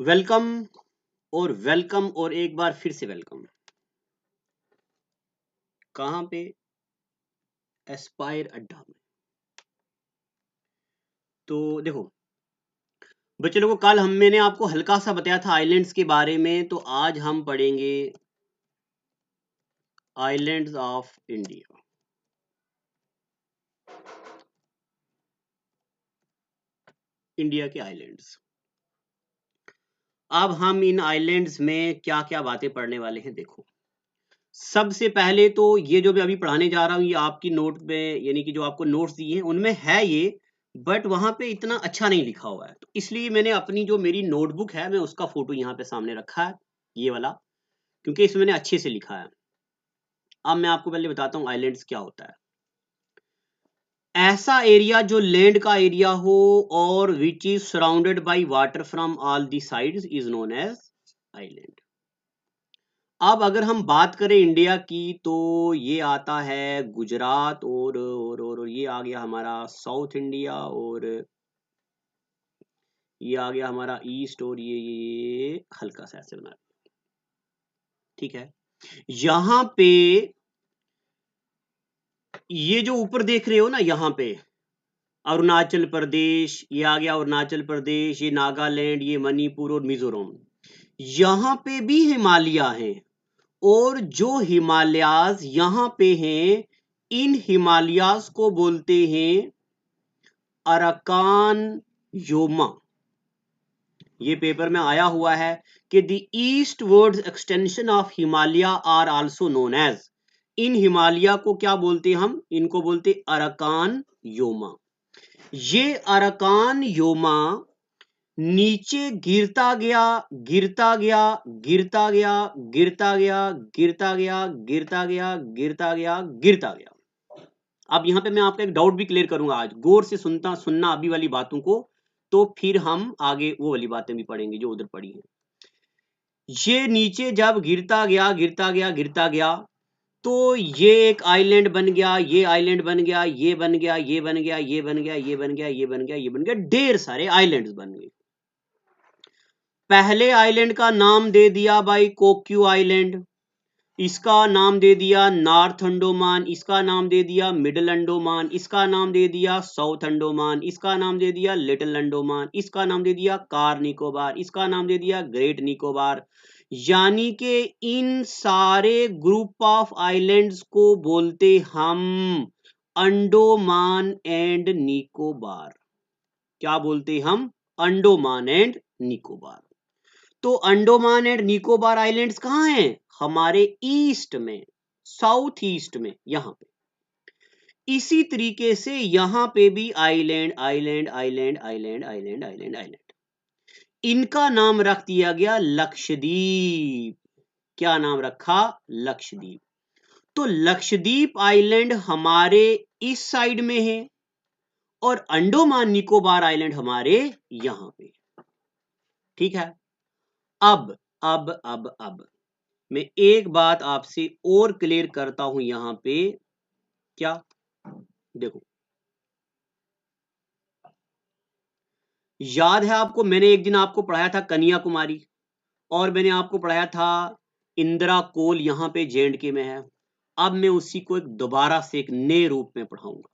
Welcome और welcome और एक बार फिर से वेलकम। कहाँ पे? एस्पायर अड्डा में। तो देखो बच्चे लोगों, कल मैंने आपको हल्का सा बताया था आइलैंड्स के बारे में, तो आज हम पढ़ेंगे आइलैंड्स ऑफ इंडिया। इंडिया के आइलैंड्स। अब हम इन आइलैंड्स में क्या क्या बातें पढ़ने वाले हैं देखो। सबसे पहले तो ये जो मैं अभी पढ़ाने जा रहा हूँ ये आपकी नोट में, यानी कि जो आपको नोट्स दिए हैं उनमें है ये, बट वहां पे इतना अच्छा नहीं लिखा हुआ है, तो इसलिए मैंने अपनी जो मेरी नोटबुक है मैं उसका फोटो यहाँ पे सामने रखा है, ये वाला, क्योंकि इसमें मैंने अच्छे से लिखा है। अब मैं आपको पहले बताता हूँ आइलैंड्स क्या होता है। ऐसा एरिया जो लैंड का एरिया हो और which is surrounded by water from all the sides is known as island. अब अगर हम बात करें इंडिया की तो ये आता है गुजरात और ये आ गया हमारा साउथ इंडिया, और ये आ गया हमारा ईस्ट, और ये हल्का सा ऐसे बना, ठीक है। यहाँ पे ये जो ऊपर देख रहे हो ना, यहाँ पे अरुणाचल प्रदेश, ये आ गया अरुणाचल प्रदेश, ये नागालैंड, ये मणिपुर और मिजोरम, यहाँ पे भी हिमालय हैं। और जो हिमालयाज यहाँ पे हैं, इन हिमालयाज को बोलते हैं अराकान योमा। ये पेपर में आया हुआ है कि the eastward extension of Himalaya are also known as. इन हिमालय को क्या बोलते हैं हम? इनको बोलते अराकान योमा। ये अराकान योमा नीचे गिरता गया, गिरता गया, गिरता गया, गिरता गया, गिरता गया, गिरता गया, गिरता गया, गिरता गया। अब यहाँ पे मैं आपका एक डाउट भी क्लियर करूंगा, आज गौर से सुनना अभी वाली बातों को, तो फिर हम आगे वो वाली बातें भी पढ़ेंगे जो उधर पढ़ी हैं। ये नीचे जब गिरता गया, गिरता गया, गिरता गया, तो ये एक आइलैंड बन गया, ये आइलैंड बन गया, ये बन गया, ये बन गया, ये बन गया, ये बन गया, ये बन गया, ये बन गया, ढेर सारे आइलैंड्स बन गए। पहले आइलैंड का नाम दे दिया भाई कोक्यू आइलैंड, इसका नाम दे दिया नॉर्थ अंडोमान, इसका नाम दे दिया मिडिल अंडोमान, इसका नाम दे दिया साउथ अंडोमान, इसका नाम दे दिया लिटिल अंडोमान, इसका नाम दे दिया कार निकोबार, इसका नाम दे दिया ग्रेट निकोबार। यानी कि इन सारे ग्रुप ऑफ आइलैंड्स को बोलते हम अंडोमान एंड निकोबार। क्या बोलते हम? अंडोमान एंड निकोबार। तो अंडोमान एंड निकोबार आइलैंड्स कहाँ हैं? हमारे ईस्ट में, साउथ ईस्ट में, यहां पे। इसी तरीके से यहां पे भी island island island island island island island, इनका नाम रख दिया गया लक्षद्वीप। क्या नाम रखा? लक्षद्वीप। तो लक्षद्वीप आइलैंड हमारे इस साइड में है और अंडोमान निकोबार आइलैंड हमारे यहां पे, ठीक है। अब मैं एक बात आपसे और क्लियर करता हूं यहां पे। क्या? देखो, याद है आपको, मैंने एक दिन आपको पढ़ाया था कन्याकुमारी, और मैंने आपको पढ़ाया था इंदिरा कोल, यहां पे जे&के में है। अब मैं उसी को एक दोबारा से एक नए रूप में पढ़ाऊंगा।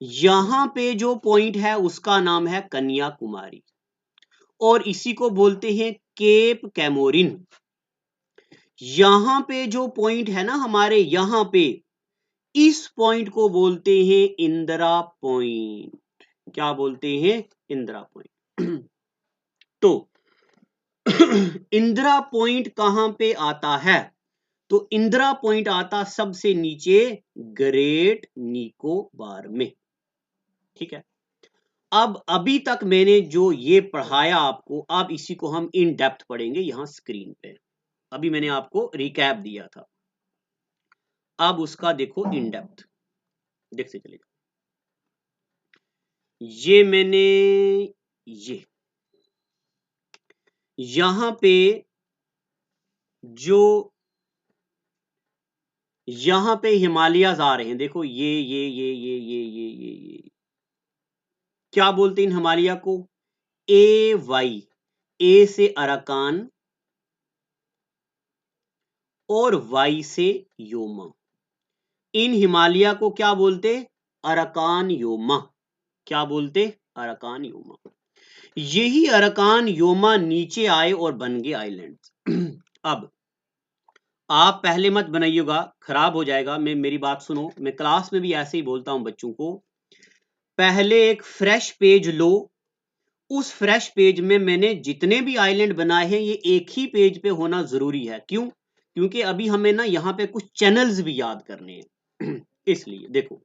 यहां पे जो पॉइंट है उसका नाम है कन्याकुमारी, और इसी को बोलते हैं केप कैमोरिन। यहां पे जो पॉइंट है ना हमारे यहां पे, इस पॉइंट को बोलते हैं इंदिरा पॉइंट। क्या बोलते हैं? इंदिरा पॉइंट। तो इंदिरा पॉइंट कहां पे आता है? तो इंदिरा पॉइंट आता सबसे नीचे ग्रेट निकोबार में, ठीक है। अब अभी तक मैंने जो ये पढ़ाया आपको, अब इसी को हम इन डेप्थ पढ़ेंगे यहां स्क्रीन पे। अभी मैंने आपको रिकैप दिया था, अब उसका देखो इन डेप्थ, देखते चलिए। ये मैंने, ये यहां पे जो यहां पे हिमालयाज आ रहे हैं, देखो ये क्या बोलते हैं इन हिमालय को? ए वाई, ए से अराकान और वाई से योमा। इन हिमालय को क्या बोलते? Arakan Yoma. क्या बोलते? Arakan Yoma. यही अराकान योमा नीचे आए और बन गए आइलैंड। अब आप पहले मत बनाइएगा, खराब हो जाएगा। मेरी बात सुनो, मैं क्लास में भी ऐसे ही बोलता हूं बच्चों को। पहले एक फ्रेश पेज लो, उस फ्रेश पेज में मैंने जितने भी आइलैंड बनाए हैं ये एक ही पेज पे होना जरूरी है। क्यों? क्योंकि अभी हमें ना यहाँ पे कुछ चैनल्स भी याद करने हैं। इसलिए देखो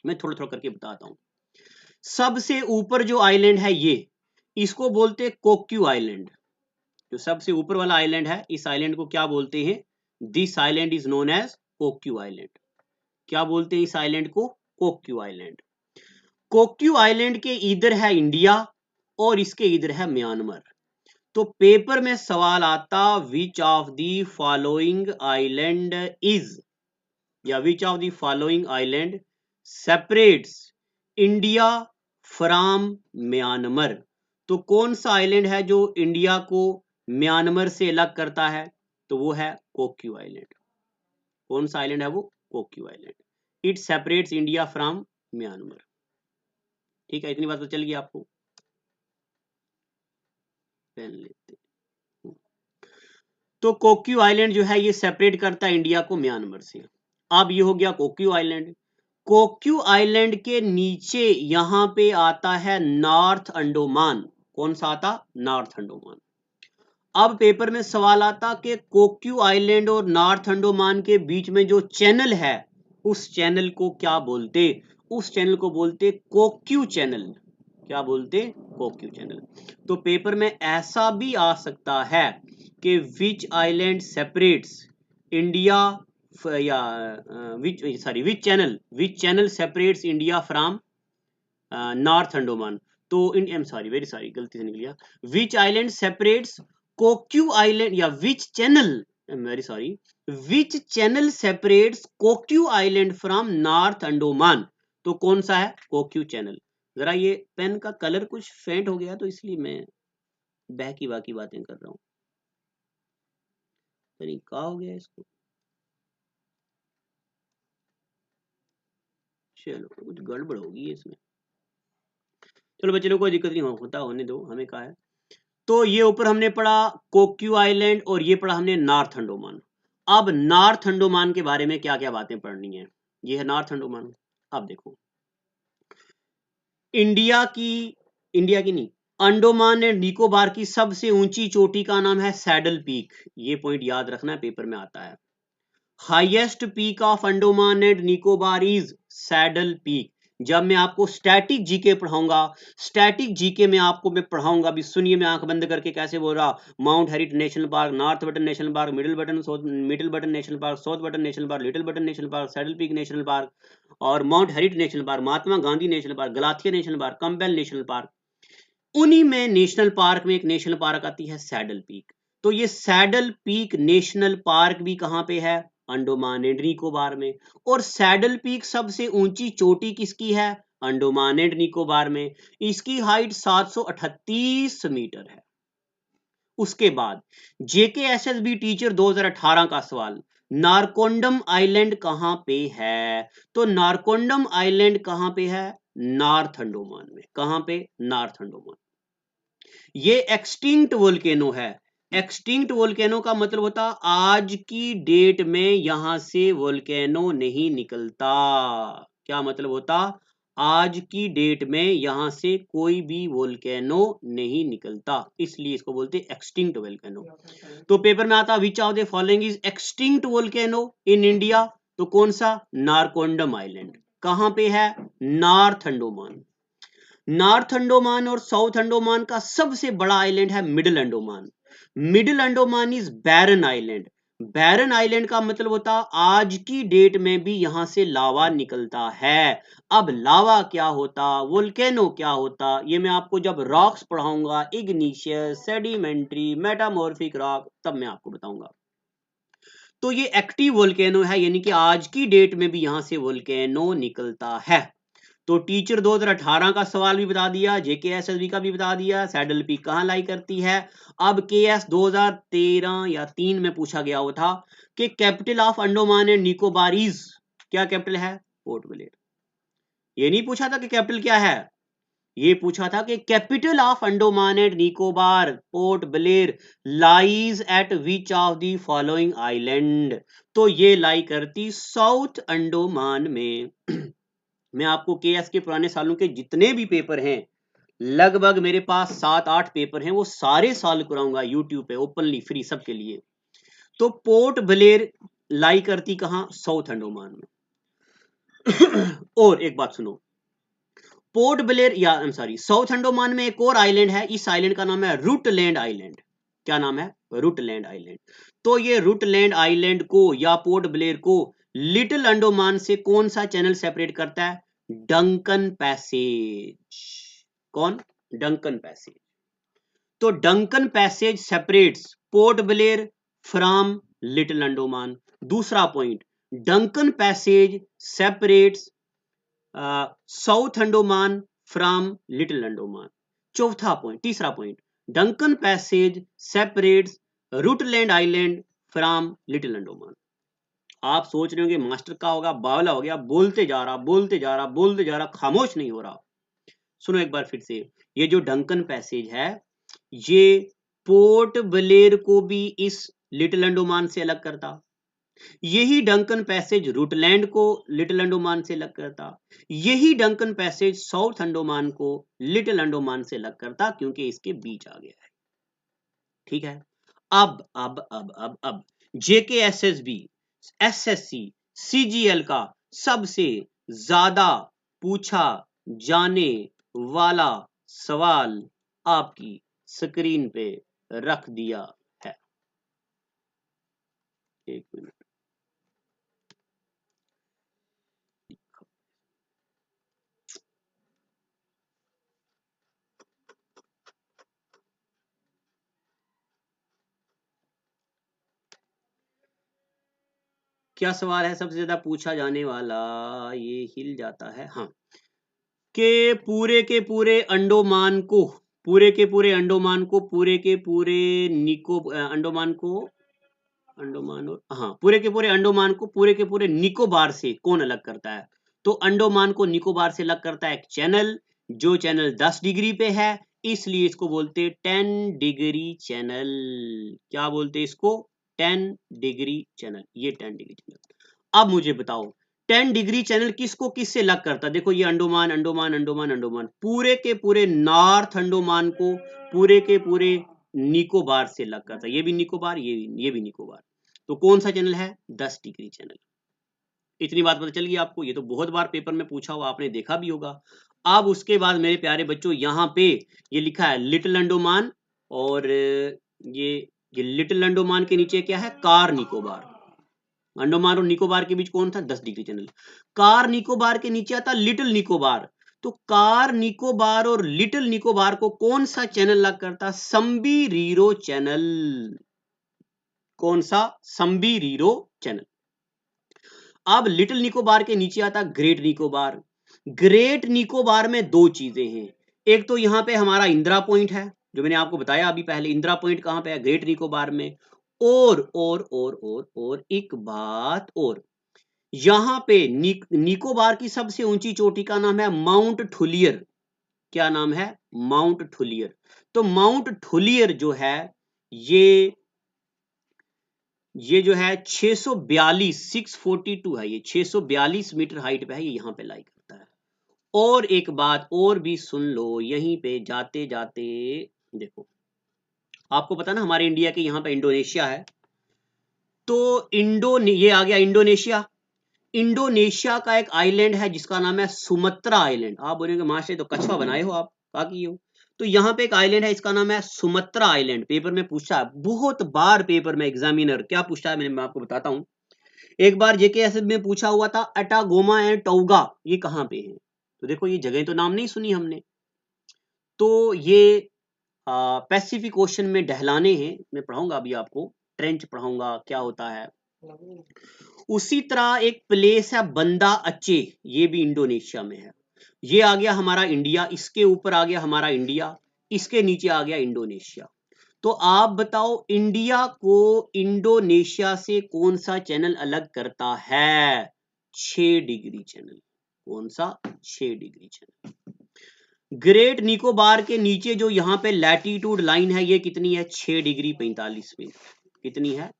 मैं थोड़ा थोड़ा करके बताता हूं। सबसे ऊपर जो आइलैंड है ये, इसको बोलते हैं कोक्यू आइलैंड। जो सबसे ऊपर वाला आइलैंड है, इस आइलैंड को क्या बोलते हैं? This island is known as Coco island. क्या बोलते हैं इस आइलैंड को? Coco island. कोक्यू आइलैंड के इधर है इंडिया और इसके इधर है म्यांमार। तो पेपर में सवाल आता which of the following island is, या which of the following island separates India from Myanmar. तो कौन सा आइलैंड है जो इंडिया को म्यांमार से अलग करता है? तो वो है कोक्यू आइलैंड। कौन सा आइलैंड है वो? Coco island. It separates India from Myanmar. ठीक है, इतनी बात तो चल गई आपको। पेन लेते हैं। तो कोक्यू आइलैंड जो है ये सेपरेट करता है इंडिया को म्यांमार से। अब ये हो गया कोक्यू आइलैंड। कोक्यू आइलैंड के नीचे यहां पे आता है नॉर्थ अंडोमान। कौन सा आता? नॉर्थ अंडोमान। अब पेपर में सवाल आता कि कोक्यू आइलैंड और नॉर्थ अंडोमान के बीच में जो चैनल है उस चैनल को क्या बोलते? उस चैनल को बोलते कोक्यू चैनल। क्या बोलते? Coco channel. तो पेपर में ऐसा भी आ सकता है कि विच आइलैंड सेपरेट्स इंडिया या which channel separates India from North Andaman. तो इन एम सॉरी वेरी सॉरी गलती से निकल गया। Which island separates Coco island, या which channel, very sorry, which channel separates Coco island from North Andaman. तो कौन सा है? Coco channel. जरा ये पेन का कलर कुछ फेंट हो गया तो इसलिए मैं बहकी बाकी बातें कर रहा हूं। तरीका हो गया इसको। चलो कुछ गड़बड़ होगी इसमें। चलो बच्चे लोग कोई दिक्कत नहीं होता, होने दो, हमें कहा है। तो ये ऊपर हमने पढ़ा कोक्यू आइलैंड और ये पढ़ा हमने नॉर्थ अंडोमान। अब नॉर्थ अंडोमान के बारे में क्या क्या बातें पढ़नी है। ये है नॉर्थ अंडोमान। अब देखो इंडिया की नहीं, अंडोमान एंड निकोबार की सबसे ऊंची चोटी का नाम है सैडल पीक। ये पॉइंट याद रखना, पेपर में आता है। Highest peak of Andaman and Nicobar is saddle peak. जब मैं आपको स्टैटिक जीके पढ़ाऊंगा, स्टैटिक जीके में आपको मैं पढ़ाऊंगा, अभी सुनिए मैं आंख बंद करके कैसे बोल रहा। Mount Harriet national park, North Button national park, Middle Button national park, South Button national park, Little Button national park, Saddle Peak national park और Mount Harriet national park, Mahatma Gandhi national park, Galathea national park, Campbell national park. उन्हीं में नेशनल पार्क में एक नेशनल पार्क आती है सैडल पीक। तो ये सैडल पीक नेशनल पार्क भी कहां पे है? अंडोमान एंड निकोबार में। और सैडल पीक सबसे ऊंची चोटी किसकी है? अंडोमान एंड निकोबार में। इसकी हाइट 738 मीटर है। उसके बाद जेकेएसएसबी टीचर 2018 का सवाल, नारकोंडम आइलैंड कहां पे है? तो नारकोंडम आइलैंड कहां पे है? नॉर्थ अंडोमान में। कहां पे? नॉर्थ अंडोमान। ये एक्सटिंक्ट वोल्केनो है। एक्सटिंक्ट वोल्केनो का मतलब होता आज की डेट में यहां से वोल्केनो नहीं निकलता। क्या मतलब होता? आज की डेट में यहां से कोई भी वोल्केनो नहीं निकलता, इसलिए इसको बोलते एक्सटिंक्ट वोल्केनो। तो पेपर में आता which of the following is extinct volcano in India. तो कौन सा? नारकोंडम आइलैंड। कहां पे है? नॉर्थ अंडोमान। नॉर्थ अंडोमान और साउथ अंडोमान का सबसे बड़ा आइलैंड है middle Andaman. Middle Andaman is barren island. Barren island का मतलब होता आज की डेट में भी यहां से लावा निकलता है। अब लावा क्या होता, वोल्केनो क्या होता, ये मैं आपको जब रॉक्स पढ़ाऊंगा, इग्निशियस, सेडिमेंट्री, मेटामॉर्फिक रॉक, तब मैं आपको बताऊंगा। तो ये एक्टिव वोल्केनो है, यानी कि आज की डेट में भी यहां से वोल्केनो निकलता है। तो टीचर 2018 का सवाल भी बता दिया, जेकेएसएसबी का भी बता दिया, सैडल पीक कहाँ लाई करती है। अब केएस 2013 या 3 में पूछा गया हुआ था कि capital of Andaman and Nicobarese क्या कैपिटल है, पोर्ट ब्लेयर। ये नहीं पूछा था कि कैपिटल क्या है, ये पूछा था कि capital of Andaman and Nicobar port Blair lies at which of the following island. तो ये लाई करती साउथ अंडोमान में। मैं आपको केएस के पुराने सालों के जितने भी पेपर हैं, लगभग मेरे पास 7-8 पेपर हैं, वो सारे सॉल्व कराऊंगा यूट्यूब पे ओपनली फ्री सबके लिए। तो पोर्ट ब्लेयर लाई करती कहां, साउथ अंडोमान में। और एक बात सुनो, पोर्ट ब्लेयर या सॉरी साउथ अंडोमान में एक और आइलैंड है, इस आइलैंड का नाम है रूटलैंड आइलैंड। क्या नाम है, रूटलैंड आइलैंड। तो ये रूटलैंड आइलैंड को या पोर्ट ब्लेयर को लिटिल अंडोमान से कौन सा चैनल सेपरेट करता है, डंकन पैसेज। कौन, डंकन पैसेज। तो Duncan passage separates Port Blair from Little Andaman. दूसरा point, Duncan passage separates South Andaman from Little Andaman. चौथा पॉइंट, तीसरा point, Duncan passage separates Rutland island from Little Andaman. आप सोच रहे होंगे मास्टर का होगा बावला हो गया, बोलते जा रहा बोलते जा रहा बोलते जा रहा, खामोश नहीं हो रहा। सुनो एक बार फिर से, ये जो डंकन पैसेज है ये पोर्ट ब्लेयर को भी इस लिटिल अंडोमान से अलग करता, यही डंकन पैसेज रूटलैंड को लिटिल अंडोमान से अलग करता, यही डंकन पैसेज साउथ अंडोमान को लिटिल अंडोमान से अलग करता, क्योंकि इसके बीच आ गया है। ठीक है, अब जेकेएसएसबी, एसएससी, सीजीएल का सबसे ज्यादा पूछा जाने वाला सवाल आपकी स्क्रीन पे रख दिया है। एक मिनट, क्या सवाल है सबसे ज्यादा पूछा जाने वाला, ये हिल जाता है, हाँ, के पूरे अंडोमान को, पूरे के पूरे अंडोमान को, पूरे के पूरे अंडोमान को, अंडोमान और हाँ, पूरे के पूरे अंडोमान को पूरे के पूरे निकोबार से कौन अलग करता है। तो अंडोमान को निकोबार से अलग करता है एक चैनल, जो चैनल 10 डिग्री पे है, इसलिए इसको बोलते 10 डिग्री चैनल। क्या बोलते इसको, 10 डिग्री चैनल, ये 10 डिग्री चैनल। अब मुझे बताओ 10 डिग्री चैनल किसको किससे अलग करता है। देखो ये अंडोमान अंडोमान अंडोमान अंडोमान, पूरे के पूरे नॉर्थ अंडोमान को पूरे के पूरे निकोबार से अलग करता है, ये भी निकोबार, ये भी निकोबार। तो कौन सा चैनल है, 10 डिग्री चैनल। इतनी बात पता चल गई आपको, ये तो बहुत बार पेपर में पूछा हुआ, आपने देखा भी होगा। अब उसके बाद मेरे प्यारे बच्चों, यहाँ पे ये लिखा है लिटिल अंडोमान, और ये लिटिल अंडोमान के नीचे क्या है, कार निकोबार। अंडोमान और निकोबार के बीच कौन था, 10 डिग्री चैनल। कार निकोबार के नीचे आता लिटिल निकोबार। तो कार निकोबार और लिटिल निकोबार को कौन सा चैनल लग करता, संबीरीरो चैनल। कौन सा, संबीरीरो चैनल। अब लिटिल निकोबार के नीचे आता ग्रेट निकोबार। ग्रेट निकोबार में दो चीजें हैं, एक तो यहां पे हमारा इंदिरा पॉइंट है, जो मैंने आपको बताया अभी पहले, इंदिरा पॉइंट कहां पे है, ग्रेट निकोबार में। और एक बात और, यहां पे निकोबार की सबसे ऊंची चोटी का नाम है माउंट ठुलियर। क्या नाम है, माउंट ठुलियर। तो माउंट ठुलियर जो है ये जो है 642 642 है, ये 642 मीटर हाइट पे है, ये यहाँ पे लाई करता है। और एक बात और भी सुन लो, यहीं पे जाते जाते देखो, आपको पता ना हमारे इंडिया के यहाँ पे इंडोनेशिया है, तो ये आ गया इंडोनेशिया। इंडोनेशिया का एक आइलैंड है जिसका नाम है सुमत्रा आइलैंड। आप बोलेंगे मास्टर तो कछुआ बनाए हो आप, क्या किए हो। तो यहाँ पे एक आइलैंड है, इसका नाम है सुमत्रा आइलैंड। पेपर में पूछा है बहुत बार, पेपर में एग्जामिनर क्या पूछा है, मैं आपको बताता हूँ। एक बार जेकेएसएस में पूछा हुआ था अटागोमा एंड टोगा ये कहाँ पे है। तो देखो ये जगह तो नाम नहीं सुनी हमने, तो ये पैसिफिक ओशन में डहलाने हैं। मैं पढ़ाऊंगा अभी आपको, ट्रेंच पढ़ाऊंगा क्या होता है। उसी तरह एक प्लेस है बंदा अचे, ये भी इंडोनेशिया में है। ये आ गया हमारा इंडिया, इसके ऊपर आ गया हमारा इंडिया, इसके नीचे आ गया इंडोनेशिया। तो आप बताओ इंडिया को इंडोनेशिया से कौन सा चैनल अलग करता है? 6 डिग्री चैनल। कौन सा? 6 डिग्री चैनल। ग्रेट निकोबार के नीचे जो यहाँ पे लैटिट्यूड लाइन है ये कितनी है? 6 डिग्री 45 मिनट। कितनी है?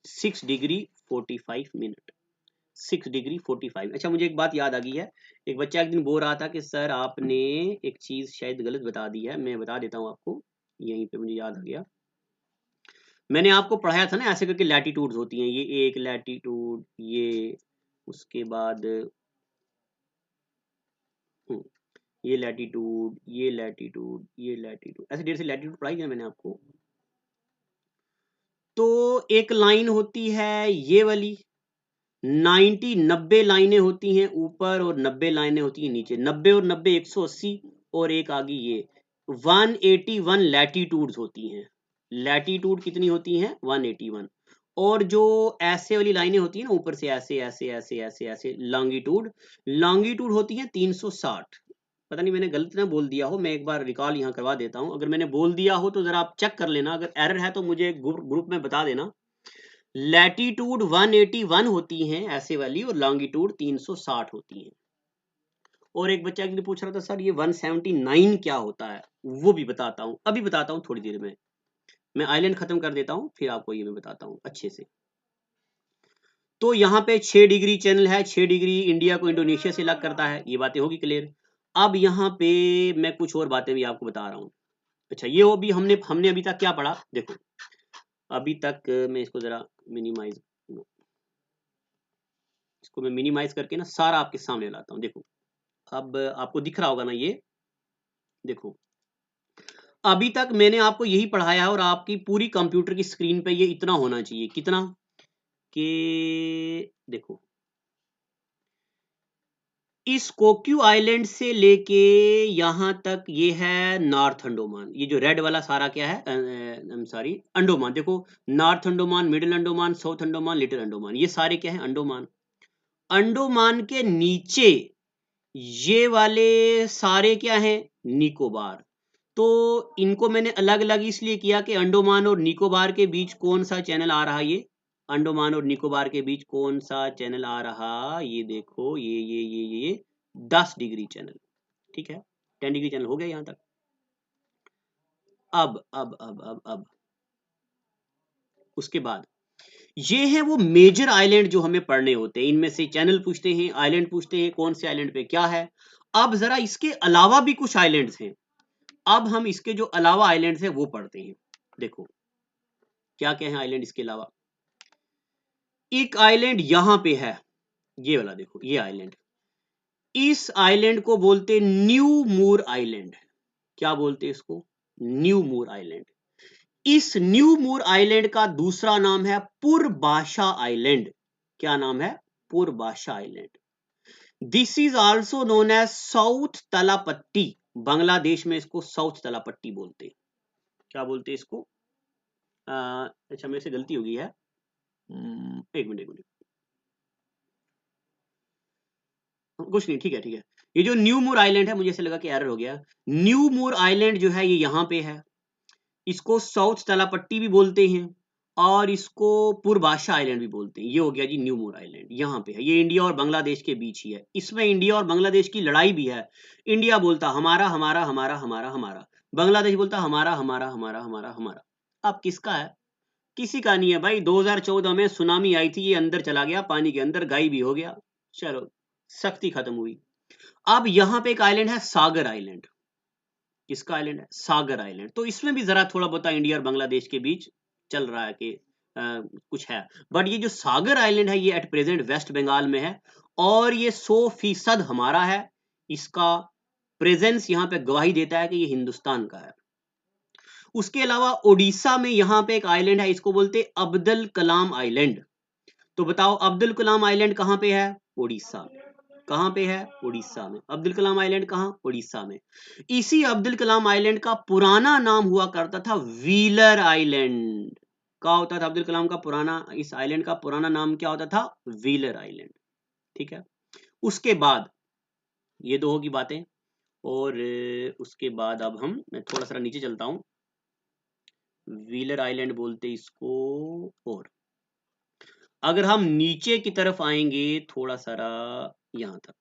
6 डिग्री 45 मिनट। 6 डिग्री 45। अच्छा मुझे एक बात याद आ गई है, एक बच्चा एक दिन बोल रहा था कि सर आपने एक चीज शायद गलत बता दी है, मैं बता देता हूँ आपको, यहीं पे मुझे याद आ गया। मैंने आपको पढ़ाया था ना ऐसे करके लैटिट्यूड्स होती हैं, ये एक लैटिट्यूड, ये उसके बाद ये लैटिट्यूड, ये लैटिट्यूड, ये लैटिट्यूड, ऐसे ढेर से लैटिट्यूड पढ़ाई है मैंने आपको। तो एक लाइन होती है ये वाली, 90 लाइनें होती हैं ऊपर और 90 लाइनें होती हैं नीचे। 90 और 90 180, और एक आ गई ये 181 लैटिट्यूड्स होती हैं। लैटिट्यूड कितनी होती हैं? 181। और जो ऐसे वाली लाइनें होती हैं ना ऊपर से ऐसे ऐसे ऐसे ऐसे ऐसे, लॉन्गिट्यूड, लॉन्गिट्यूड होती है 360। पता नहीं मैंने गलत ना बोल दिया हो, मैं एक बार रिकॉल यहाँ करवा देता हूँ, अगर मैंने बोल दिया हो तो जरा आप चेक कर लेना, अगर एरर है तो मुझे ग्रुप में बता देना। लैटिट्यूड 181 होती हैं ऐसे वाली, और लॉन्गिट्यूड 360 होती हैं। और एक बच्चा ने पूछ रहा था सर ये 179 क्या होता है? वो भी बताता हूँ, अभी बताता हूँ थोड़ी देर में। मैं आइलैंड खत्म कर देता हूँ फिर आपको ये मैं बताता हूँ अच्छे से। तो यहाँ पे 6 डिग्री चैनल है, 6 डिग्री इंडिया को इंडोनेशिया से अलग करता है, ये बातें होगी क्लियर। अब यहाँ पे मैं कुछ और बातें भी आपको बता रहा हूँ। अच्छा ये वो भी हमने हमने अभी तक क्या पढ़ा देखो, अभी तक मैं इसको जरा मिनिमाइज, इसको मैं मिनिमाइज करके ना सारा आपके सामने लाता हूँ। देखो अब आपको दिख रहा होगा ना, ये देखो अभी तक मैंने आपको यही पढ़ाया है, और आपकी पूरी कंप्यूटर की स्क्रीन पे ये इतना होना चाहिए, कितना कि देखो इस कोक्यू आइलैंड से लेके यहां तक ये है नॉर्थ अंडोमान, ये जो रेड वाला सारा क्या है, सॉरी अंडोमान। देखो north Andaman, middle Andaman, south Andaman, little Andaman, ये सारे क्या है? अंडोमान। अंडोमान के नीचे ये वाले सारे क्या हैं? निकोबार। तो इनको मैंने अलग अलग इसलिए किया कि अंडोमान और निकोबार के बीच कौन सा चैनल आ रहा, ये अंडोमान और निकोबार के बीच कौन सा चैनल आ रहा, ये देखो ये 10 डिग्री चैनल। ठीक है, 10 डिग्री चैनल हो गया यहां तक। अब उसके बाद ये है वो मेजर आइलैंड जो हमें पढ़ने होते हैं, इनमें से चैनल पूछते हैं, आइलैंड पूछते हैं, कौन से आइलैंड पे क्या है। अब जरा इसके अलावा भी कुछ आइलैंड्स हैं, अब हम इसके जो अलावा आइलैंड्स हैं वो पढ़ते हैं। देखो क्या क्या है आइलैंड इसके अलावा। एक आइलैंड यहां पे है, ये वाला देखो, ये आइलैंड, इस आइलैंड को बोलते न्यू मूर आइलैंड। क्या बोलते हैं इसको? न्यू मूर आइलैंड। इस न्यू मूर आइलैंड का दूसरा नाम है पुरबाशा आइलैंड। क्या नाम है? Purbasha island. This is also known as South Talpatti. Bangladesh में इसको साउथ तलापट्टी बोलते हैं। क्या बोलते हैं इसको? अच्छा मेरे से गलती हो गई है, एक मिनट एक मिनट, कुछ नहीं, ठीक है ठीक है। ये जो न्यू मूर आइलैंड है, मुझे ऐसे लगा कि एरर हो गया। न्यू मूर आइलैंड जो है ये यहाँ पे है, इसको साउथ तलापट्टी भी बोलते हैं, और इसको पूर्वाशा आइलैंड भी बोलते हैं। ये हो गया जी न्यू मूर आइलैंड, यहाँ पे है। ये इंडिया और बांग्लादेश के बीच ही है। इसमें इंडिया और बांग्लादेश की लड़ाई भी है। इंडिया बोलता हमारा हमारा हमारा हमारा हमारा, बांग्लादेश बोलता हमारा हमारा हमारा हमारा हमारा। अब किसका है? किसी का नहीं है भाई। 2014 में सुनामी आई थी, ये अंदर चला गया पानी के अंदर, गायब भी हो गया। चलो सख्ती खत्म हुई। अब यहाँ पे एक आइलैंड है सागर आइलैंड। किसका आइलैंड है? सागर आइलैंड। तो इसमें भी जरा थोड़ा बहुत इंडिया और बांग्लादेश के बीच चल रहा है कि कुछ है। बट ये जो सागर आइलैंड है ये एट प्रेजेंट वेस्ट बंगाल में है, और ये 100% हमारा है। इसका प्रेजेंस यहाँ पे गवाही देता है कि ये हिंदुस्तान का है। उसके अलावा उड़ीसा में यहाँ पे एक आइलैंड है, इसको बोलते अब्दुल कलाम आइलैंड। तो बताओ अब्दुल कलाम आइलैंड कहाँ पे है? उड़ीसा में। कहाँ पे है? उड़ीसा में। अब्दुल कलाम आइलैंड कहाँ? उड़ीसा में। इसी अब्दुल कलाम आइलैंड का पुराना नाम हुआ करता था व्हीलर आइलैंड। क्या होता था अब्दुल कलाम का पुराना, इस आइलैंड का पुराना नाम क्या होता था? Wheeler island. ठीक है। उसके बाद ये दो होगी बातें। और उसके बाद अब मैं थोड़ा सा नीचे चलता हूँ, व्हीलर आइलैंड बोलते इसको। और अगर हम नीचे की तरफ आएंगे थोड़ा सारा, यहाँ तक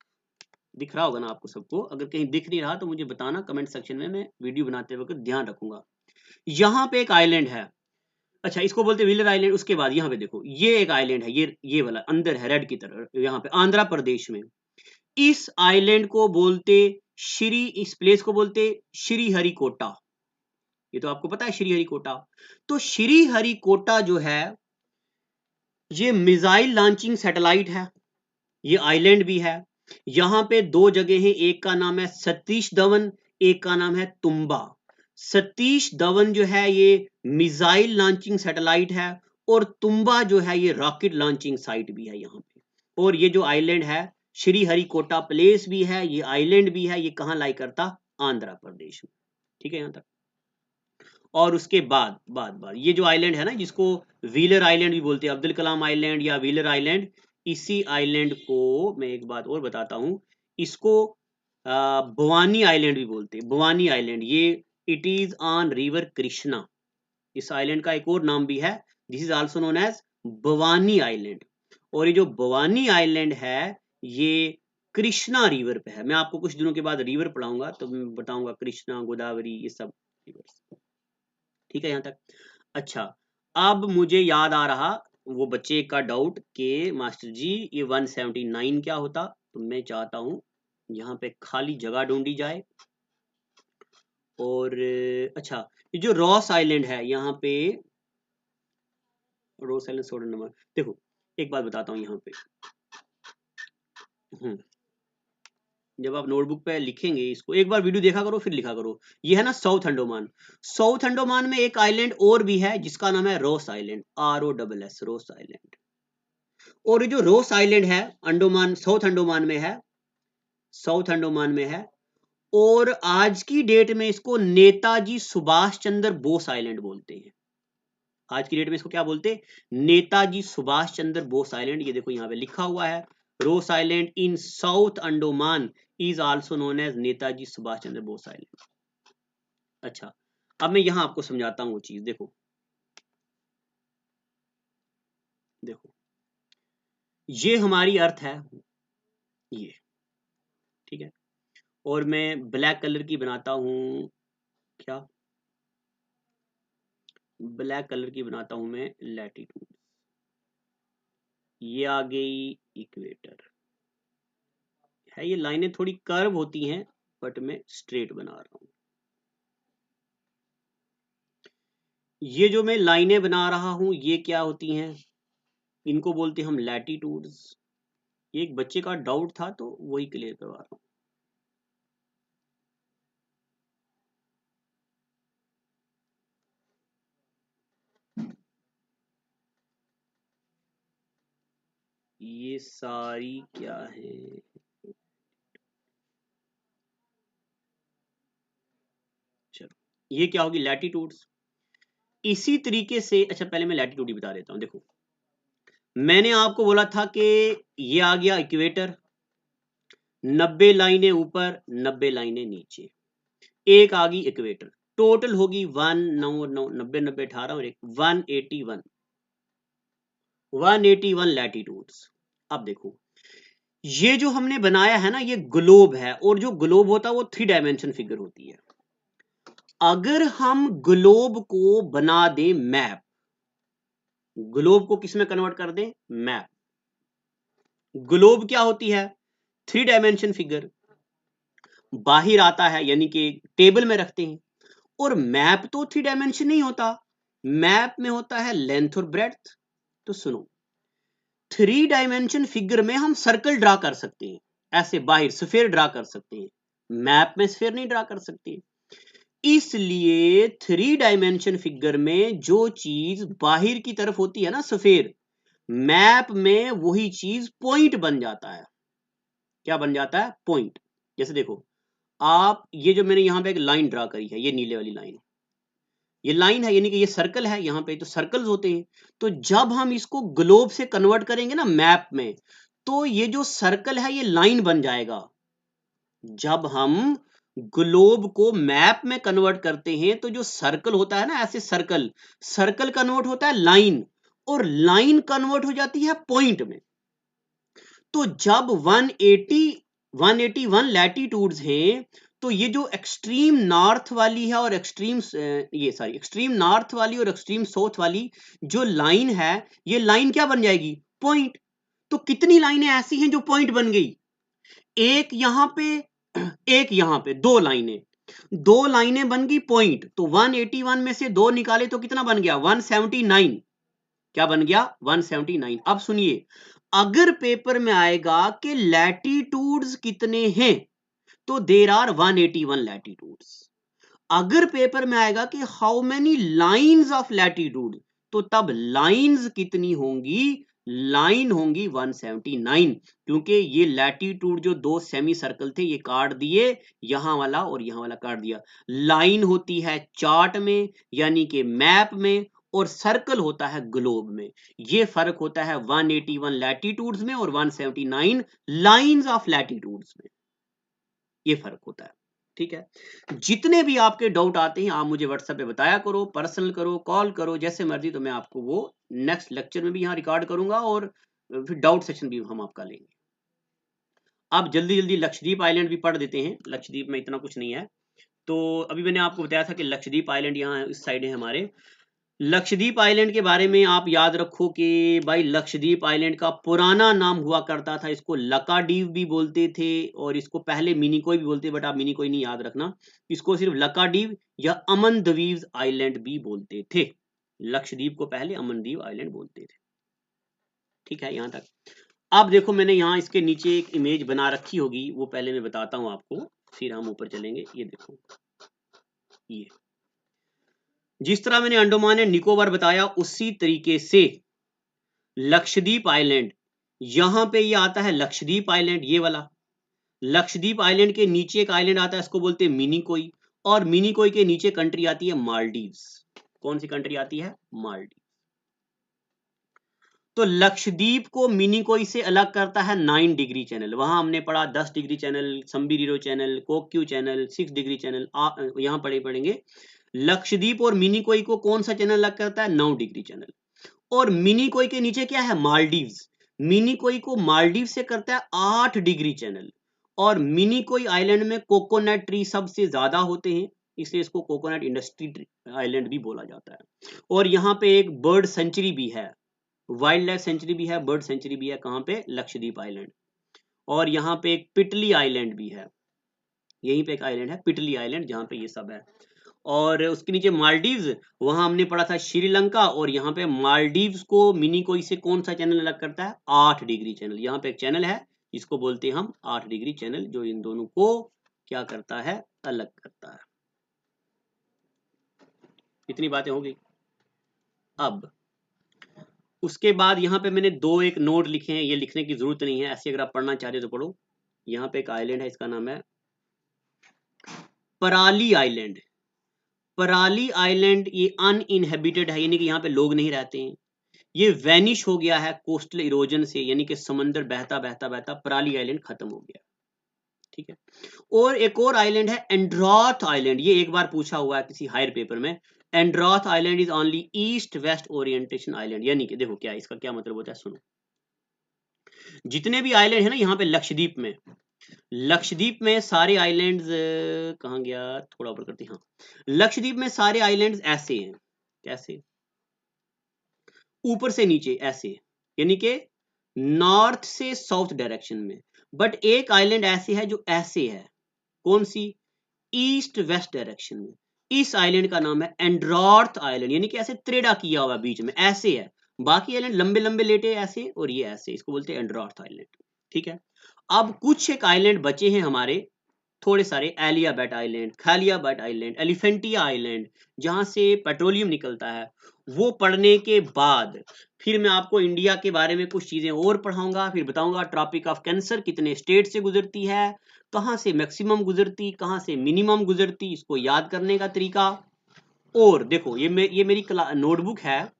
दिख रहा होगा ना आपको सबको? अगर कहीं दिख नहीं रहा तो मुझे बताना कमेंट सेक्शन में, मैं वीडियो बनाते वक्त ध्यान रखूंगा। यहाँ पे एक आइलैंड है, अच्छा इसको बोलते हैं व्हीलर आइलैंड। उसके बाद यहाँ पे देखो ये एक आइलैंड है, ये वाला अंदर है रेड की तरफ, यहाँ पे आंध्र प्रदेश में। इस आइलैंड को बोलते इस प्लेस को बोलते श्रीहरिकोटा। ये तो आपको पता है श्रीहरिकोटा। तो श्रीहरिकोटा जो है ये मिसाइल लॉन्चिंग सैटेलाइट है, ये आइलैंड भी है। यहाँ पे दो जगह हैं, एक का नाम है सतीश धवन, एक का नाम है तुम्बा। सतीश धवन जो है ये मिसाइल लॉन्चिंग सैटेलाइट है, और तुम्बा जो है ये रॉकेट लॉन्चिंग साइट भी है यहाँ पे। और ये जो आइलैंड है श्रीहरिकोटा प्लेस भी है, ये आइलैंड भी है, ये कहाँ लाई करता? आंध्र प्रदेश में। ठीक है यहाँ तक। और उसके बाद ये जो आइलैंड है ना, जिसको व्हीलर आइलैंड भी बोलते हैं, अब्दुल कलाम आइलैंड या व्हीलर आइलैंड, इसी आइलैंड को मैं एक बात और बताता हूँ, इसको भवानी आइलैंड भी बोलते हैं। भवानी आइलैंड, ये it is on river Krishna. इस आइलैंड का एक और नाम भी है, this is also known as Bhavani island. और ये जो भवानी आइलैंड है ये कृष्णा रिवर पे है। मैं आपको कुछ दिनों के बाद रिवर पढ़ाऊंगा तो मैं बताऊंगा कृष्णा, गोदावरी, ये सब रिवर्स। ठीक है यहाँ तक। अच्छा, अब मुझे याद आ रहा वो बच्चे का डाउट कि मास्टर जी ये 179 क्या होता। तो मैं चाहता हूं यहाँ पे खाली जगह ढूंढी जाए। और अच्छा, ये जो रॉस आइलैंड है यहाँ पे, रॉस आइलैंड 16 नंबर, देखो एक बात बताता हूँ यहाँ पे। जब आप नोटबुक पे लिखेंगे इसको, एक बार वीडियो देखा करो फिर लिखा करो। ये है ना साउथ अंडोमान। साउथ अंडोमान में एक आइलैंड और भी है जिसका नाम है Ross island, ROSS, Ross island. और ये जो रॉस आइलैंड है अंडोमान, साउथ अंडोमान में है, साउथ अंडोमान में है। और आज की डेट में इसको नेताजी सुभाष चंद्र बोस आइलैंड बोलते हैं। आज की डेट में इसको क्या बोलते हैं? नेताजी सुभाष चंद्र बोस आइलैंड। ये देखो यहाँ पे लिखा हुआ है, Ross island in South Andaman is also known as Netaji Subhash Chandra Bose island. अच्छा, अब मैं यहां आपको समझाता हूं वो चीज। देखो देखो, ये हमारी अर्थ है, ये ठीक है। और मैं ब्लैक कलर की बनाता हूं, क्या ब्लैक कलर की बनाता हूं मैं लैटिट्यूड। ये आ गई इक्वेटर है। ये लाइनें थोड़ी कर्व होती हैं बट मैं स्ट्रेट बना रहा हूं। ये जो मैं लाइनें बना रहा हूं ये क्या होती हैं? इनको बोलते हैं हम लैटिट्यूड्स। ये एक बच्चे का डाउट था तो वही क्लियर करवा रहा हूं। ये सारी क्या है? चलो, ये क्या होगी? लैटिट्यूड्स। इसी तरीके से, अच्छा पहले मैं लैटिट्यूड ही बता देता हूं। देखो मैंने आपको बोला था कि ये आ गया इक्वेटर, 90 लाइनें ऊपर 90 लाइनें नीचे, एक आ गई इक्वेटर। टोटल होगी 90 90 18 और एक 181 लैटिट्यूड्स। अब देखो ये जो हमने बनाया है ना ये ग्लोब है, और जो ग्लोब होता है वो 3 डायमेंशन फिगर होती है। अगर हम ग्लोब को बना दें मैप, ग्लोब को किस में कन्वर्ट कर दें? मैप। ग्लोब क्या होती है? 3 डायमेंशन फिगर, बाहर आता है यानी कि टेबल में रखते हैं। और मैप तो 3 डायमेंशन नहीं होता, मैप में होता है लेंथ और ब्रेड्थ। तो सुनो, 3 डायमेंशन फिगर में हम सर्कल ड्रा कर सकते हैं, ऐसे बाहर स्फीयर ड्रा कर सकते हैं, मैप में स्फीयर नहीं ड्रा कर सकते। इसलिए 3 डायमेंशन फिगर में जो चीज बाहर की तरफ होती है ना स्फीयर, मैप में वही चीज पॉइंट बन जाता है। क्या बन जाता है? पॉइंट। जैसे देखो आप, ये जो मैंने यहां पे एक लाइन ड्रा करी है, ये नीले वाली लाइन, ये लाइन है यानी कि ये सर्कल है, यहां पे तो सर्कल्स होते हैं। तो जब हम इसको ग्लोब से कन्वर्ट करेंगे ना मैप में, तो ये जो सर्कल है ये लाइन बन जाएगा। जब हम ग्लोब को मैप में कन्वर्ट करते हैं तो जो सर्कल होता है ना, ऐसे सर्कल, सर्कल कन्वर्ट होता है लाइन, और लाइन कन्वर्ट हो जाती है पॉइंट में। तो जब 181 लैटिट्यूड्स हैं, तो ये जो एक्सट्रीम नॉर्थ वाली है और एक्सट्रीम एक्सट्रीम नॉर्थ वाली और एक्सट्रीम साउथ वाली जो लाइन है, ये लाइन क्या बन जाएगी? पॉइंट। तो कितनी लाइनें ऐसी हैं जो पॉइंट बन गई? एक यहां पे, एक यहां पे, दो लाइनें, दो लाइनें बन गई पॉइंट। तो 181 में से दो निकाले तो कितना बन गया? 179। क्या बन गया? 179। अब सुनिए, अगर पेपर में आएगा कि लैटिट्यूड्स कितने हैं, तो देर आर 181 लैटिट्यूड्स। अगर पेपर में आएगा कि how many lines of latitude, तो तब लाइंस कितनी होंगी? लाइन होंगी 179, क्योंकि ये लैटिट्यूड जो दो सेमी सर्कल थे ये काट दिए, यहां वाला और यहां वाला काट दिया। लाइन होती है चार्ट में यानी कि मैप में, और सर्कल होता है ग्लोब में। ये फर्क होता है 181 लैटिट्यूड्स में और 179 लाइंस ऑफ लैटिट्यूड्स में, ये फर्क होता है। ठीक है, जितने भी आपके डाउट आते हैं आप मुझे व्हाट्सएप पे बताया करो, पर्सनल करो, कॉल करो, जैसे मर्जी, तो मैं आपको वो नेक्स्ट लेक्चर में भी यहाँ रिकॉर्ड करूंगा और फिर डाउट सेशन भी हम आपका लेंगे। आप जल्दी जल्दी लक्षद्वीप आइलैंड भी पढ़ देते हैं। लक्षद्वीप में इतना कुछ नहीं है। तो अभी मैंने आपको बताया था कि लक्षद्वीप आइलैंड यहाँ इस साइड है हमारे। लक्षद्वीप आइलैंड के बारे में आप याद रखो कि भाई लक्षद्वीप आइलैंड का पुराना नाम हुआ करता था, इसको लकाडीव भी बोलते थे और इसको पहले मिनिकोई भी बोलते, बट आप मिनिकोई नहीं याद रखना, इसको सिर्फ लकाडीव या अमनदवीव आइलैंड भी बोलते थे। लक्षद्वीप को पहले अमनदीव आइलैंड बोलते थे। ठीक है, यहां तक। अब देखो, मैंने यहाँ इसके नीचे एक इमेज बना रखी होगी, वो पहले मैं बताता हूँ आपको, फिर हम ऊपर चलेंगे। ये देखो, ये जिस तरह मैंने अंडमान एंड निकोबार बताया उसी तरीके से लक्षद्वीप आइलैंड, यहां पे ये आता है लक्षद्वीप आइलैंड, ये वाला लक्षद्वीप आइलैंड के नीचे एक आइलैंड आता है, इसको बोलते हैं मिनिकोई, और मिनिकोई के नीचे कंट्री आती है मालदीव्स। कौन सी कंट्री आती है? मालदीव। तो लक्षद्वीप को मिनिकोई से अलग करता है 9 डिग्री चैनल। वहां हमने पढ़ा 10 डिग्री चैनल, संबीरिरो channel, Coco channel, 6 degree channel, यहां पढ़ेंगे। लक्षद्वीप और मिनिकोई को कौन सा चैनल अलग करता है? 9 डिग्री चैनल। और मिनिकोई के नीचे क्या है? मालदीव्स। मिनिकोई को मालदीव से करता है 8 डिग्री चैनल। और मिनिकोई आइलैंड में कोकोनट ट्री सबसे ज्यादा होते हैं, इसलिए इसको कोकोनट इंडस्ट्री आइलैंड भी बोला जाता है। और यहाँ पे एक बर्ड सेंचुरी भी है, वाइल्ड लाइफ सेंचुरी भी है, बर्ड सेंचुरी भी है। कहाँ पे? लक्षद्वीप आइलैंड। और यहाँ पे एक पिटली आइलैंड भी है, यहीं पे एक आइलैंड है पिटली आइलैंड, जहाँ पे ये सब है। और उसके नीचे मालदीव्स, वहां हमने पढ़ा था श्रीलंका। और यहाँ पे मालदीव्स को मिनिकोई से कौन सा चैनल अलग करता है? 8 डिग्री चैनल। यहाँ पे एक चैनल है जिसको बोलते हैं हम 8 डिग्री चैनल, जो इन दोनों को क्या करता है? अलग करता है। इतनी बातें हो गई। अब उसके बाद यहाँ पे मैंने दो एक नोट लिखे हैं, ये लिखने की जरूरत नहीं है, ऐसे अगर आप पढ़ना चाहते हो तो पढ़ो। यहाँ पे एक आइलैंड है, इसका नाम है पराली आइलैंड। पराली आइलैंड ये अनइनहेबिटेड है, यानी कि यहाँ पे लोग नहीं रहते हैं। ये वैनिश हो गया है कोस्टल इरोजन से, यानी कि समंदर बहता बहता बहता पराली आइलैंड खत्म हो गया। ठीक है। और एक और आइलैंड है एंड्रॉथ आइलैंड, ये एक बार पूछा हुआ है किसी हायर पेपर में। Androth island is only east west orientation island, यानी कि देखो क्या इसका क्या मतलब होता है, सुनो। जितने भी आइलैंड है ना यहाँ पे लक्षद्वीप में, लक्षद्वीप में सारे आइलैंड्स, कहाँ गया, थोड़ा ऊपर करते हैं। हाँ, लक्षद्वीप में सारे आइलैंड्स ऐसे हैं। कैसे? ऊपर से नीचे ऐसे, यानी कि नॉर्थ से साउथ डायरेक्शन में। बट एक आइलैंड ऐसे है जो ऐसे है, कौन सी? ईस्ट वेस्ट डायरेक्शन में। इस आइलैंड का नाम है एंड्रॉथ आइलैंड, यानी कि ऐसे त्रेड़ा किया हुआ बीच में ऐसे है। बाकी आइलैंड लंबे लंबे लेटे ऐसे, और ये ऐसे, इसको बोलते हैं एंड्रॉथ आइलैंड। ठीक है। अब कुछ एक आइलैंड बचे हैं हमारे, थोड़े सारे, एलियाबैट आइलैंड, खालियाबैट आइलैंड, एलिफेंटिया आइलैंड, जहां से पेट्रोलियम निकलता है। वो पढ़ने के बाद फिर मैं आपको इंडिया के बारे में कुछ चीजें और पढ़ाऊंगा, फिर बताऊंगा ट्रॉपिक ऑफ कैंसर कितने स्टेट से गुजरती है, कहां से मैक्सिमम गुजरती, कहां से मिनिमम गुजरती, इसको याद करने का तरीका। और देखो ये मेरी नोटबुक है।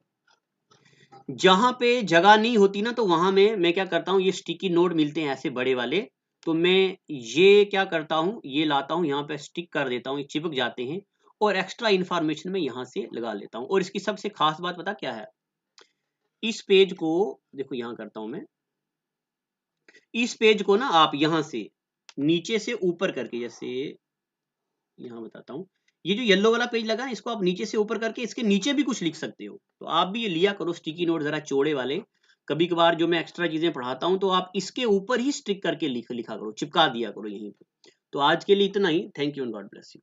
जहां पे जगह नहीं होती ना, तो वहां मैं क्या करता हूँ, ये स्टिकी नोट मिलते हैं ऐसे बड़े वाले, तो मैं ये क्या करता हूँ, ये लाता हूँ यहाँ पे स्टिक कर देता हूँ, ये चिपक जाते हैं और एक्स्ट्रा इन्फॉर्मेशन मैं यहाँ से लगा लेता हूँ। और इसकी सबसे खास बात पता क्या है, इस पेज को देखो यहाँ करता हूँ मैं, इस पेज को ना आप यहाँ से नीचे से ऊपर करके, जैसे यहाँ बताता हूँ, ये जो येलो वाला पेज लगा ना, इसको आप नीचे से ऊपर करके इसके नीचे भी कुछ लिख सकते हो। तो आप भी ये लिया करो स्टिकी नोट जरा चौड़े वाले, कभी कभार जो मैं एक्स्ट्रा चीजें पढ़ाता हूँ तो आप इसके ऊपर ही स्टिक करके लिखा करो, चिपका दिया करो यहीं पे। तो आज के लिए इतना ही, thank you and God bless you.